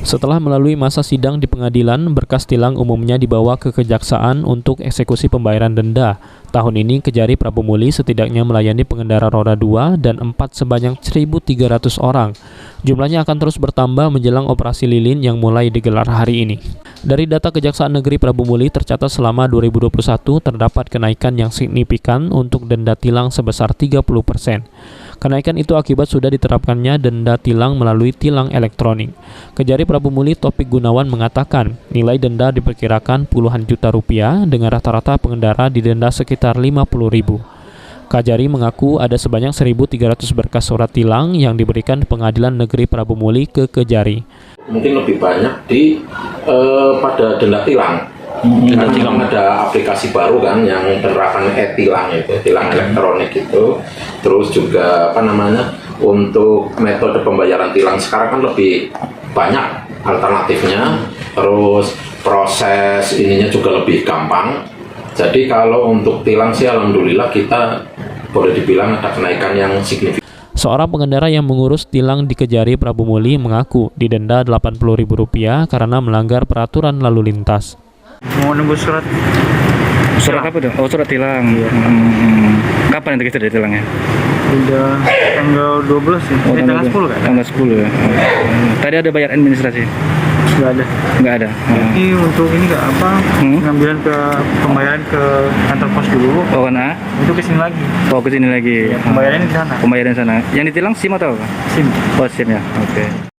Setelah melalui masa sidang di pengadilan, berkas tilang umumnya dibawa ke kejaksaan untuk eksekusi pembayaran denda. Tahun ini Kejari Prabu Muli setidaknya melayani pengendara roda 2 dan 4 sebanyak 1.300 orang. Jumlahnya akan terus bertambah menjelang operasi lilin yang mulai digelar hari ini. Dari data Kejaksaan Negeri Prabu Muli tercatat selama 2021 terdapat kenaikan yang signifikan untuk denda tilang sebesar 30%. Kenaikan itu akibat sudah diterapkannya denda tilang melalui tilang elektronik. Kejari Prabu Muli Topik Gunawan mengatakan, nilai denda diperkirakan puluhan juta rupiah dengan rata-rata pengendara didenda sekitar 50.000. Kajari mengaku ada sebanyak 1.300 berkas surat tilang yang diberikan Pengadilan Negeri Prabu Muli ke Kejari. Mungkin lebih banyak pada denda tilang. Karena memang ada aplikasi baru kan yang penerapan e-tilang itu, tilang elektronik itu. Terus juga untuk metode pembayaran tilang sekarang kan lebih banyak alternatifnya. Terus proses ininya juga lebih gampang. Jadi kalau untuk tilang sih alhamdulillah kita boleh dibilang ada kenaikan yang signifikan. Seorang pengendara yang mengurus tilang di Kejari Prabu Muli mengaku didenda Rp80.000 karena melanggar peraturan lalu lintas. Mau nunggu surat apa tuh? Oh, surat tilang. Iya. Kapan itu kita tilangnya? Udah tanggal 12 sih. Tanggal 10 kan? Tanggal 10 ya. Tadi ada bayar administrasi? Nggak ada. Jadi untuk ini pengambilan pembayaran ke kantor pos dulu. Oh, karena? Itu kesini lagi. Oh, kesini lagi. Ya, pembayarannya di sana. Pembayaran sana. Yang ditilang SIM atau apa? SIM. Oh, SIM ya. Oke.